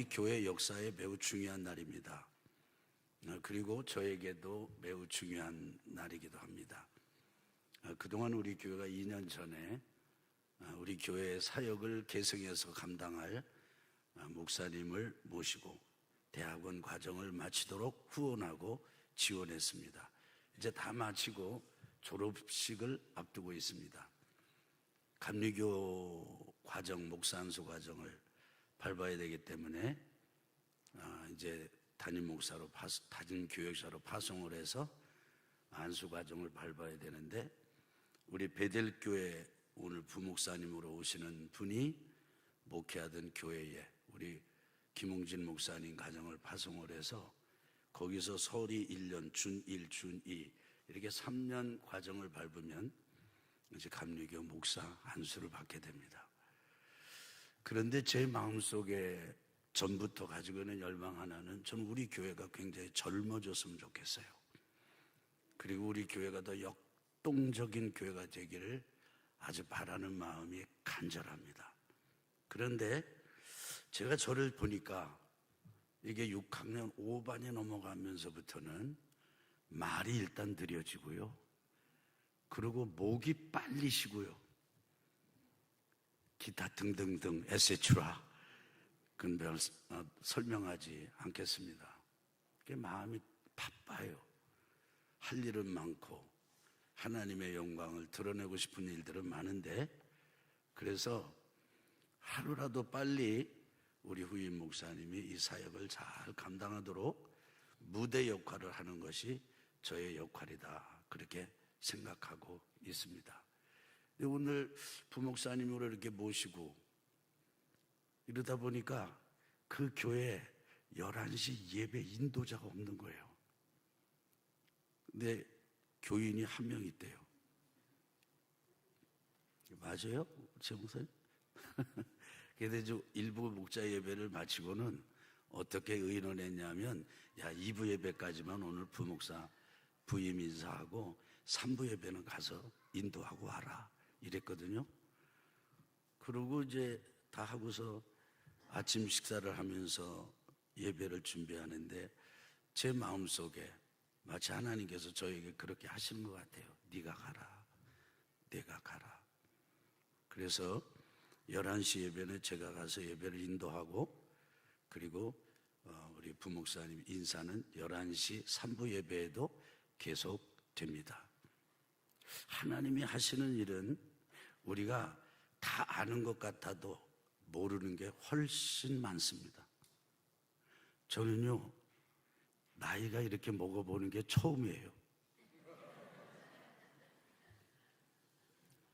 우리 교회 역사에 매우 중요한 날입니다. 그리고 저에게도 매우 중요한 날이기도 합니다. 그동안 우리 교회가 2년 전에 우리 교회의 사역을 계승해서 감당할 목사님을 모시고 대학원 과정을 마치도록 후원하고 지원했습니다. 이제 다 마치고 졸업식을 앞두고 있습니다. 감리교 과정, 목사 안수 과정을 밟아야 되기 때문에 이제 담임 목사로 담임 교역사로 파송을 해서 안수 과정을 밟아야 되는데, 우리 베델교회 오늘 부목사님으로 오시는 분이 목회하던 교회에 우리 김웅진 목사님 가정을 파송을 해서 거기서 설이 1년, 준1, 준2 이렇게 3년 과정을 밟으면 이제 감리교 목사 안수를 받게 됩니다. 그런데 제 마음속에 전부터 가지고 있는 열망 하나는, 저는 우리 교회가 굉장히 젊어졌으면 좋겠어요. 그리고 우리 교회가 더 역동적인 교회가 되기를 아주 바라는 마음이 간절합니다. 그런데 제가 저를 보니까 이게 6학년 5반이 넘어가면서부터는 말이 일단 느려지고요, 그리고 목이 빨리 쉬고요, 기타 등등등 에세츄라, 그건 설명하지 않겠습니다. 마음이 바빠요. 할 일은 많고 하나님의 영광을 드러내고 싶은 일들은 많은데, 그래서 하루라도 빨리 우리 후임 목사님이 이 사역을 잘 감당하도록 무대 역할을 하는 것이 저의 역할이다, 그렇게 생각하고 있습니다. 오늘 부목사님으로 이렇게 모시고 이러다 보니까 그 교회에 11시 예배 인도자가 없는 거예요. 근데 교인이 한 명 있대요. 맞아요? 제 목사님? 그래서 일부 목자 예배를 마치고는 어떻게 의논했냐면, 2부 예배까지만 오늘 부목사 부임 인사하고 3부 예배는 가서 인도하고 와라, 이랬거든요. 그러고 이제 다 하고서 아침 식사를 하면서 예배를 준비하는데, 제 마음속에 마치 하나님께서 저에게 그렇게 하시는 것 같아요. 네가 가라, 내가 가라. 그래서 11시 예배는 제가 가서 예배를 인도하고, 그리고 우리 부목사님 인사는 11시 3부 예배에도 계속 됩니다. 하나님이 하시는 일은 우리가 다 아는 것 같아도 모르는 게 훨씬 많습니다. 저는요, 나이가 이렇게 먹어보는 게 처음이에요.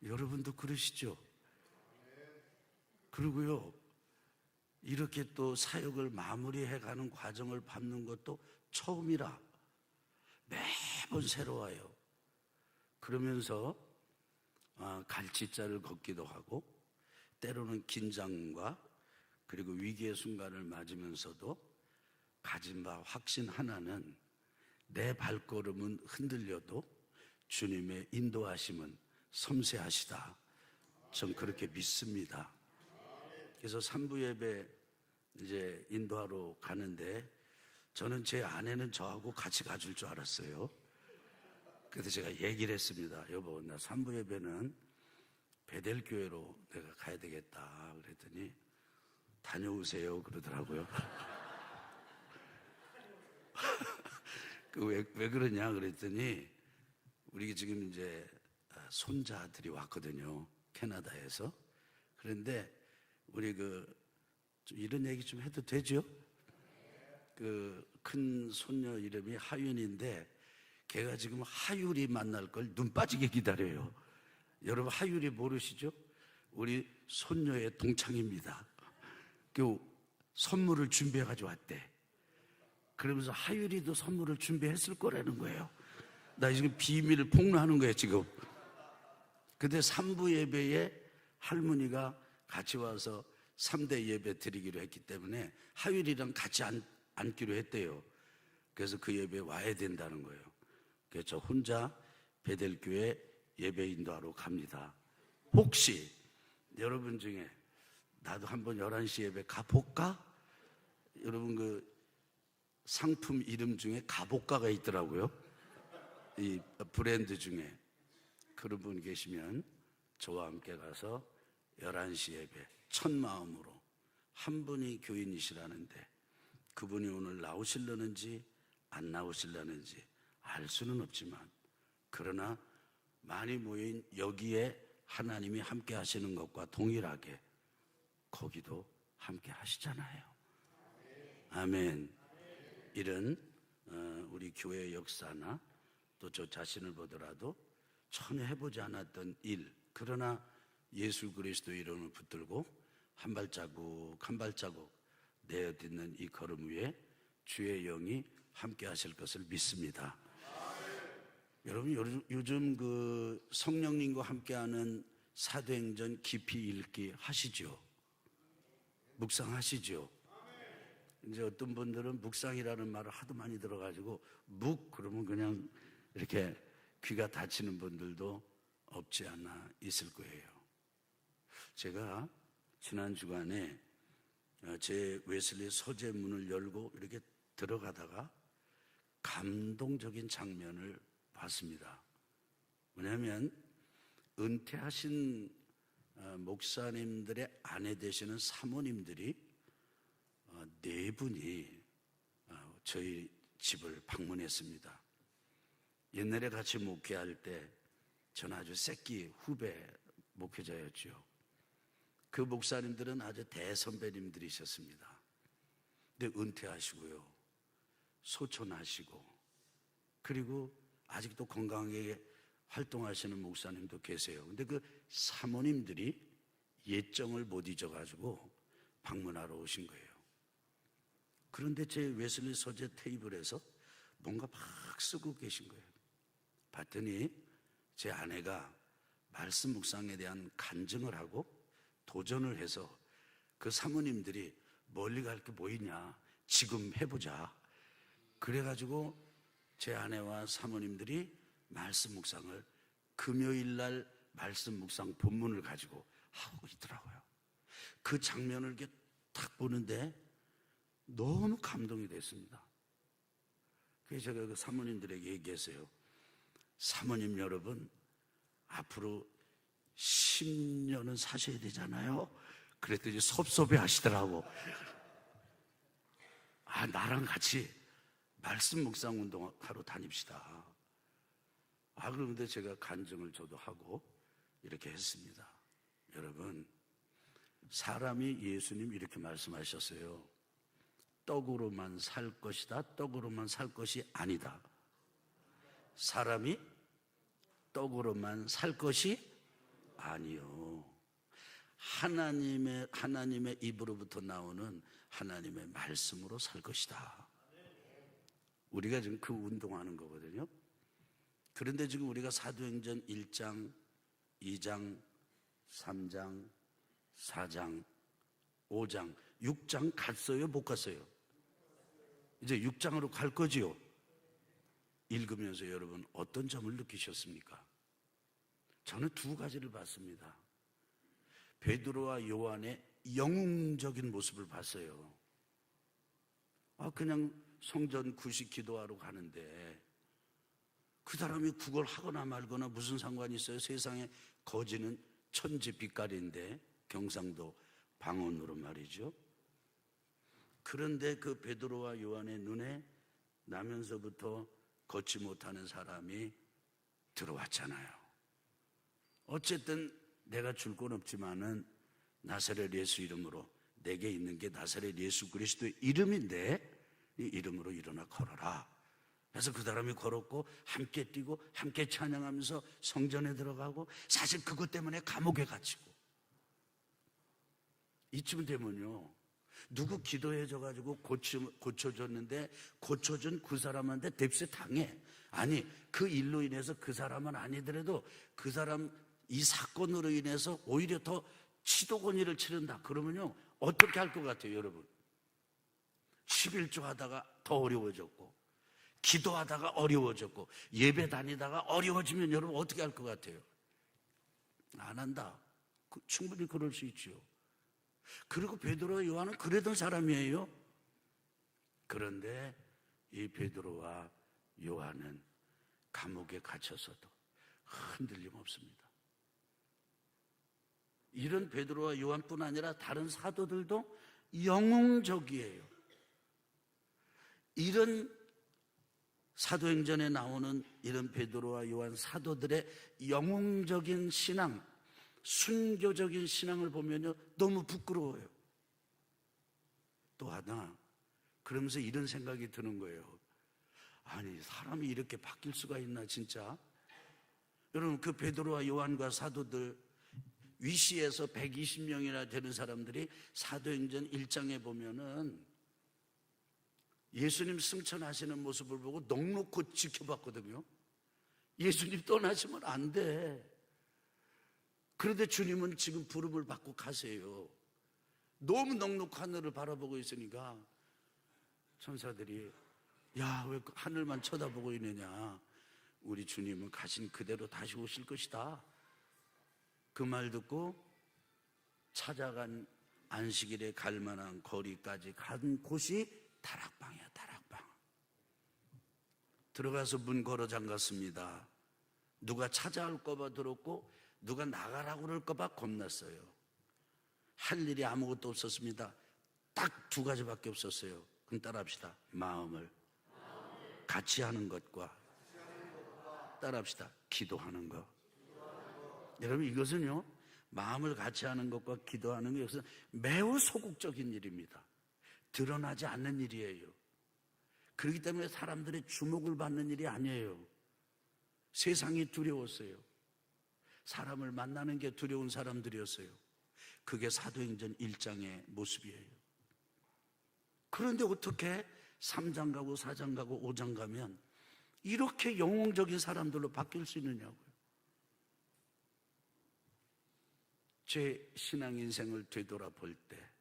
여러분도 그러시죠? 그리고요, 이렇게 또 사역을 마무리해가는 과정을 밟는 것도 처음이라 매번 새로워요. 그러면서 갈치자를 걷기도 하고, 때로는 긴장과 그리고 위기의 순간을 맞으면서도 가진 바 확신 하나는, 내 발걸음은 흔들려도 주님의 인도하심은 섬세하시다, 전 그렇게 믿습니다. 그래서 3부 예배 이제 인도하러 가는데, 저는 제 아내는 저하고 같이 가줄 줄 알았어요. 그래서 제가 얘기를 했습니다. 여보, 나 3부 예배는 베델교회로 내가 가야 되겠다. 그랬더니 다녀오세요 그러더라고요. 왜 그러냐 그랬더니, 우리 지금 이제 손자들이 왔거든요, 캐나다에서. 그런데 우리 좀 이런 얘기 좀 해도 되죠? 큰 손녀 이름이 하윤인데, 걔가 지금 하율이 만날 걸 눈 빠지게 기다려요. 여러분, 하율이 모르시죠? 우리 손녀의 동창입니다. 그 선물을 준비해가지고 왔대. 그러면서 하율이도 선물을 준비했을 거라는 거예요. 나 지금 비밀을 폭로하는 거예요, 지금. 근데 3부 예배에 할머니가 같이 와서 3대 예배 드리기로 했기 때문에 하율이랑 같이 앉기로 했대요. 그래서 그 예배에 와야 된다는 거예요. 그래서 저 혼자 베델교회 예배 인도하러 갑니다. 혹시 여러분 중에 나도 한번 11시 예배 가볼까? 여러분 그 상품 이름 중에 가복가가 있더라고요. 이 브랜드 중에. 그런 분 계시면 저와 함께 가서 11시 예배 첫 마음으로 한 분이 교인이시라는데 그분이 오늘 나오시려는지 안 나오시려는지 알 수는 없지만 그러나 많이 모인 여기에 하나님이 함께 하시는 것과 동일하게 거기도 함께 하시잖아요. 아멘. 이런 우리 교회의 역사나 또 저 자신을 보더라도 전혀 해보지 않았던 일, 그러나 예수 그리스도 이름을 붙들고 한 발자국 한 발자국 내어딛는 이 걸음 위에 주의 영이 함께 하실 것을 믿습니다. 여러분 요즘 그 성령님과 함께하는 사도행전 깊이 읽기 하시죠? 묵상하시죠? 이제 어떤 분들은 묵상이라는 말을 하도 많이 들어가지고 그러면 그냥 이렇게 귀가 닫히는 분들도 없지 않아 있을 거예요. 제가 지난 주간에 제 웨슬리 서재 문을 열고 이렇게 들어가다가 감동적인 장면을 봤습니다. 뭐냐면 은퇴하신 목사님들의 아내 되시는 사모님들이 4분이 저희 집을 방문했습니다. 옛날에 같이 목회할 때 저는 아주 새끼 후배 목회자였죠. 그 목사님들은 아주 대선배님들이셨습니다. 근데 은퇴하시고요, 소천하시고, 그리고 아직도 건강하게 활동하시는 목사님도 계세요. 근데 그 사모님들이 예정을 못 잊어가지고 방문하러 오신 거예요. 그런데 제 웨슬리 서재 테이블에서 뭔가 막 쓰고 계신 거예요. 봤더니 제 아내가 말씀 묵상에 대한 간증을 하고 도전을 해서 그 사모님들이 멀리 갈 게 뭐 있냐, 지금 해보자. 그래가지고 제 아내와 사모님들이 말씀 묵상을 금요일 날 말씀 묵상 본문을 가지고 하고 있더라고요. 그 장면을 이렇게 딱 보는데 너무 감동이 됐습니다. 그래서 제가 그 사모님들에게 얘기했어요. 사모님 여러분, 앞으로 10년은 사셔야 되잖아요. 그랬더니 섭섭해 하시더라고. 나랑 같이 말씀 묵상 운동하러 다닙시다. 그런데 제가 간증을 저도 하고 이렇게 했습니다. 여러분, 사람이 예수님 이렇게 말씀하셨어요. 떡으로만 살 것이다. 떡으로만 살 것이 아니다. 사람이 떡으로만 살 것이 아니요. 하나님의 입으로부터 나오는 하나님의 말씀으로 살 것이다. 우리가 지금 그 운동하는 거거든요. 그런데 지금 우리가 사도행전 1장, 2장, 3장, 4장, 5장, 6장 갔어요? 못 갔어요? 이제 6장으로 갈 거지요? 읽으면서 여러분 어떤 점을 느끼셨습니까? 저는 2가지를 봤습니다. 베드로와 요한의 영웅적인 모습을 봤어요. 그냥 성전 구식 기도하러 가는데 그 사람이 그걸 하거나 말거나 무슨 상관이 있어요? 세상에 거지는 천지 빛깔인데, 경상도 방언으로 말이죠. 그런데 그 베드로와 요한의 눈에 나면서부터 걷지 못하는 사람이 들어왔잖아요. 어쨌든 내가 줄 건 없지만은 나사렛 예수 이름으로, 내게 있는 게 나사렛 예수 그리스도의 이름인데 이 이름으로 일어나 걸어라. 그래서 그 사람이 걸었고 함께 뛰고 함께 찬양하면서 성전에 들어가고, 사실 그것 때문에 감옥에 갇히고. 이쯤 되면요, 누구 기도해줘가지고 고쳐줬는데 고쳐준 그 사람한테 뎁스 당해. 아니, 그 일로 인해서 그 사람은 아니더라도 그 사람 이 사건으로 인해서 오히려 더 치도권위를 치른다. 그러면요 어떻게 할 것 같아요 여러분? 11조 하다가 더 어려워졌고, 기도하다가 어려워졌고, 예배 다니다가 어려워지면 여러분 어떻게 할 것 같아요? 안 한다. 충분히 그럴 수 있죠. 그리고 베드로와 요한은 그러던 사람이에요. 그런데 이 베드로와 요한은 감옥에 갇혀서도 흔들림 없습니다. 이런 베드로와 요한뿐 아니라 다른 사도들도 영웅적이에요. 이런 사도행전에 나오는 이런 베드로와 요한 사도들의 영웅적인 신앙, 순교적인 신앙을 보면요, 너무 부끄러워요. 또 하나, 그러면서 이런 생각이 드는 거예요. 아니, 사람이 이렇게 바뀔 수가 있나 진짜? 여러분, 그 베드로와 요한과 사도들, 위시에서 120명이나 되는 사람들이 사도행전 1장에 보면은 예수님 승천하시는 모습을 보고 넋놓고 지켜봤거든요. 예수님 떠나시면 안 돼. 그런데 주님은 지금 부름을 받고 가세요. 너무 넋놓고 하늘을 바라보고 있으니까 천사들이 야, 왜 하늘만 쳐다보고 있느냐, 우리 주님은 가신 그대로 다시 오실 것이다. 그 말 듣고 찾아간 안식일에 갈 만한 거리까지 간 곳이 다락방이야. 다락방. 들어가서 문 걸어 잠갔습니다. 누가 찾아올까 봐 들었고 누가 나가라고 그럴까 봐 겁났어요. 할 일이 아무것도 없었습니다. 딱 두 가지밖에 없었어요. 그럼 따라합시다. 마음을 같이 하는 것과 따라합시다. 기도하는 것. 여러분, 이것은요, 마음을 같이 하는 것과 기도하는 것은 매우 소극적인 일입니다. 드러나지 않는 일이에요. 그렇기 때문에 사람들의 주목을 받는 일이 아니에요. 세상이 두려웠어요. 사람을 만나는 게 두려운 사람들이었어요. 그게 사도행전 1장의 모습이에요. 그런데 어떻게 3장 가고 4장 가고 5장 가면 이렇게 영웅적인 사람들로 바뀔 수 있느냐고요. 제 신앙 인생을 되돌아볼 때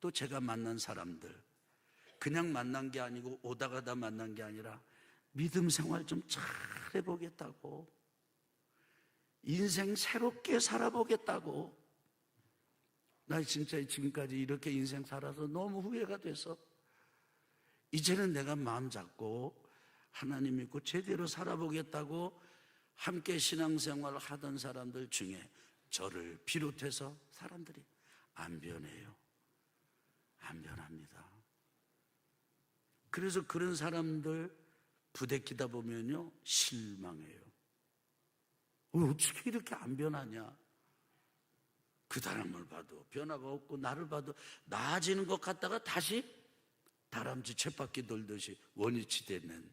또 제가 만난 사람들, 그냥 만난 게 아니고 오다 가다 만난 게 아니라 믿음 생활 좀 잘 해보겠다고, 인생 새롭게 살아보겠다고, 나 진짜 지금까지 이렇게 인생 살아서 너무 후회가 돼서 이제는 내가 마음 잡고 하나님 믿고 제대로 살아보겠다고 함께 신앙생활을 하던 사람들 중에 저를 비롯해서 사람들이 안 변해요. 안 변합니다. 그래서 그런 사람들 부대끼다 보면요, 실망해요. 어떻게 이렇게 안 변하냐? 그 사람을 봐도 변화가 없고 나를 봐도 나아지는 것 같다가 다시 다람쥐 쳇바퀴 돌듯이 원위치 되는.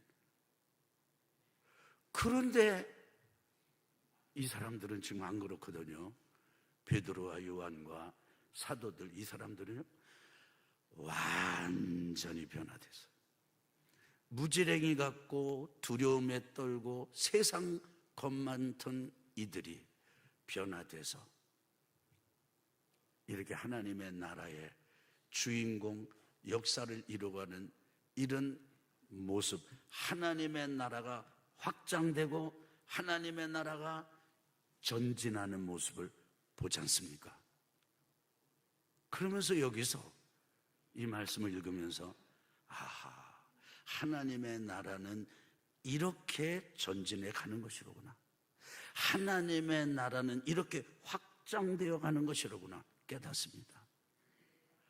그런데 이 사람들은 지금 안 그렇거든요. 베드로와 요한과 사도들, 이 사람들은요, 완전히 변화됐어요. 무지랭이 같고 두려움에 떨고 세상 겁 많던 이들이 변화돼서 이렇게 하나님의 나라의 주인공, 역사를 이루어가는 이런 모습, 하나님의 나라가 확장되고 하나님의 나라가 전진하는 모습을 보지 않습니까? 그러면서 여기서 이 말씀을 읽으면서 아하, 하나님의 나라는 이렇게 전진해 가는 것이로구나, 하나님의 나라는 이렇게 확장되어 가는 것이로구나 깨닫습니다.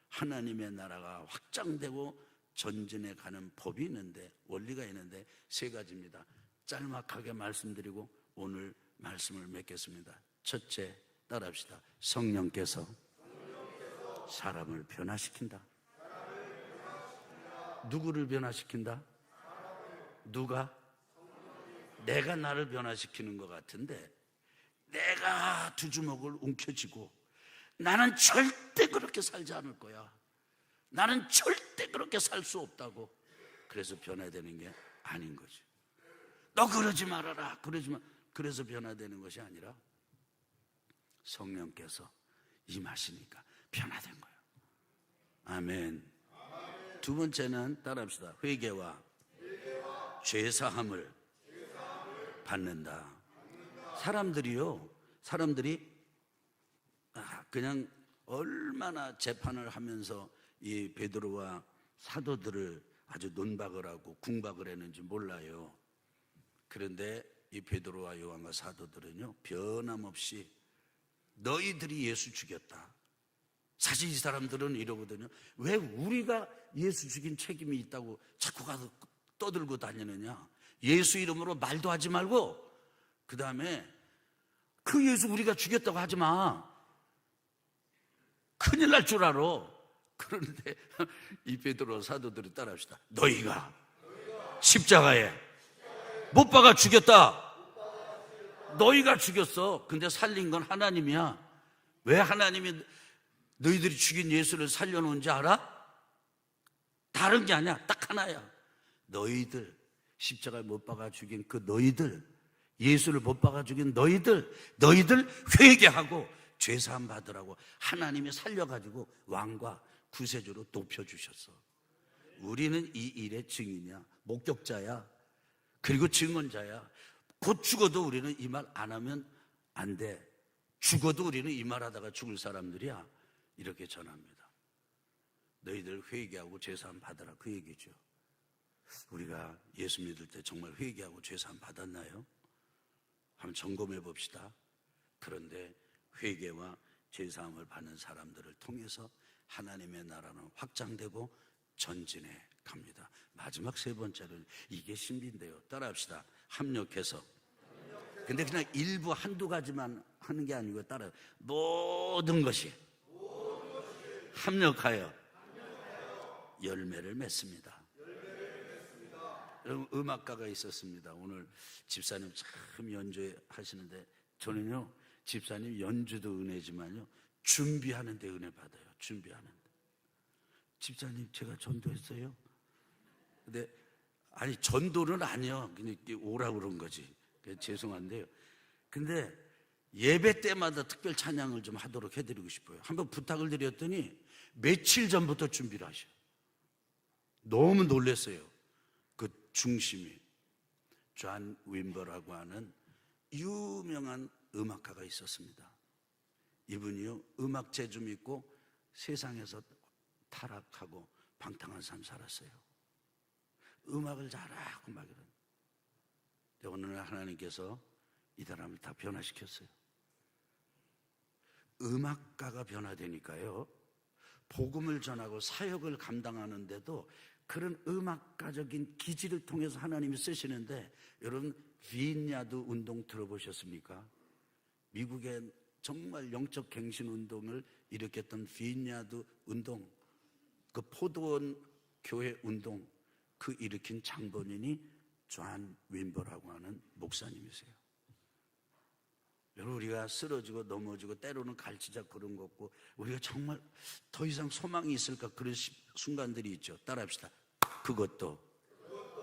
하나님의 나라가 확장되고 전진해 가는 법이 있는데, 원리가 있는데 세 가지입니다. 짤막하게 말씀드리고 오늘 말씀을 맺겠습니다. 첫째, 따라합시다. 성령께서 사람을 변화시킨다. 누구를 변화시킨다? 누가? 내가 나를 변화시키는 것 같은데 내가 두 주먹을 움켜쥐고 나는 절대 그렇게 살지 않을 거야, 나는 절대 그렇게 살 수 없다고, 그래서 변화되는 게 아닌 거지. 너 그러지 말아라, 그러지 마. 그래서 변화되는 것이 아니라 성령께서 임하시니까 변화된 거예요. 아멘. 두 번째는 따라합시다. 회개와 죄사함을 받는다. 사람들이 그냥 얼마나 재판을 하면서 이 베드로와 사도들을 아주 논박을 하고 궁박을 했는지 몰라요. 그런데 이 베드로와 요한과 사도들은요, 변함없이 너희들이 예수 죽였다. 사실 이 사람들은 이러거든요. 왜 우리가 예수 죽인 책임이 있다고 자꾸 가서 떠들고 다니느냐. 예수 이름으로 말도 하지 말고, 그 다음에 그 예수 우리가 죽였다고 하지 마. 큰일 날 줄 알아. 그런데 이 베드로 사도들이 따라합시다. 너희가 십자가에 못 박아 죽였다. 너희가 죽였어. 근데 살린 건 하나님이야. 왜 하나님이 너희들이 죽인 예수를 살려놓은지 알아? 다른 게 아니야. 딱 하나야. 너희들, 십자가에 못 박아 죽인 그 너희들, 예수를 못 박아 죽인 너희들 회개하고 죄사함 받으라고 하나님이 살려가지고 왕과 구세주로 높여주셨어. 우리는 이 일의 증인이야. 목격자야. 그리고 증언자야. 곧 죽어도 우리는 이 말 안 하면 안 돼. 죽어도 우리는 이 말 하다가 죽을 사람들이야. 이렇게 전합니다. 너희들 회개하고 죄사함 받아라, 그 얘기죠. 우리가 예수 믿을 때 정말 회개하고 죄사함 받았나요? 한번 점검해 봅시다. 그런데 회개와 죄사함을 받는 사람들을 통해서 하나님의 나라는 확장되고 전진해 갑니다. 마지막 세 번째는 이게 신비인데요. 따라합시다. 합력해서. 근데 그냥 일부 한두 가지만 하는 게 아니고 따라 모든 것이 합력하여 열매를 맺습니다. 여러분, 음악가가 있었습니다. 오늘 집사님 참 연주하시는데, 저는요 집사님 연주도 은혜지만요 준비하는데 은혜 받아요. 준비하는데. 집사님 제가 전도했어요? 근데 아니 전도는 아니요, 그냥 오라고 그런 거지. 죄송한데요. 근데 예배 때마다 특별 찬양을 좀 하도록 해드리고 싶어요. 한번 부탁을 드렸더니 며칠 전부터 준비를 하셔. 너무 놀랐어요. 그 중심이 존 윈버라고 하는 유명한 음악가가 있었습니다. 이분이요 음악 재주도 있고 세상에서 타락하고 방탕한 삶 살았어요. 음악을 잘하고 막 이런. 어느 날 하나님께서 이 사람을 다 변화시켰어요. 음악가가 변화되니까요, 복음을 전하고 사역을 감당하는데도 그런 음악가적인 기질을 통해서 하나님이 쓰시는데, 여러분 비인야드 운동 들어보셨습니까? 미국의 정말 영적 갱신 운동을 일으켰던 비인야드 운동, 그 포도원 교회 운동, 그 일으킨 장본인이 존 윈버라고 하는 목사님이세요. 여러분, 우리가 쓰러지고 넘어지고 때로는 갈치자 그런 거 없고 우리가 정말 더 이상 소망이 있을까, 그런 순간들이 있죠. 따라합시다. 그것도.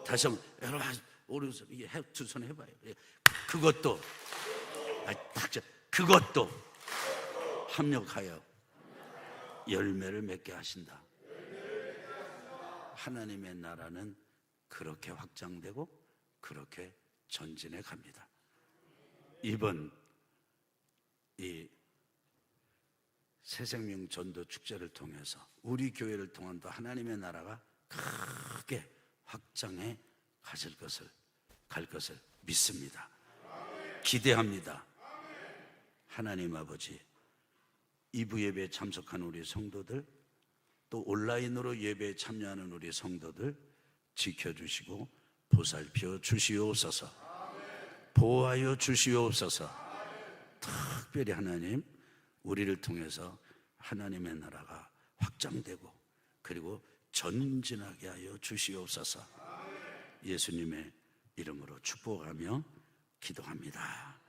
다시 한번 여러분 오른손 이게 두 손 해봐요. 그것도. 그것도 합력하여 열매를 맺게 하신다. 하나님의 나라는 그렇게 확장되고 그렇게 전진해 갑니다. 이번 이 새생명 전도 축제를 통해서 우리 교회를 통한도 하나님의 나라가 크게 확장해 갈 것을 믿습니다. 기대합니다. 하나님 아버지, 2부 예배에 참석한 우리 성도들, 또 온라인으로 예배에 참여하는 우리 성도들 지켜주시고 보살펴 주시옵소서. 보호하여 주시옵소서. 특별히 하나님, 우리를 통해서 하나님의 나라가 확장되고 그리고 전진하게 하여 주시옵소서. 예수님의 이름으로 축복하며 기도합니다.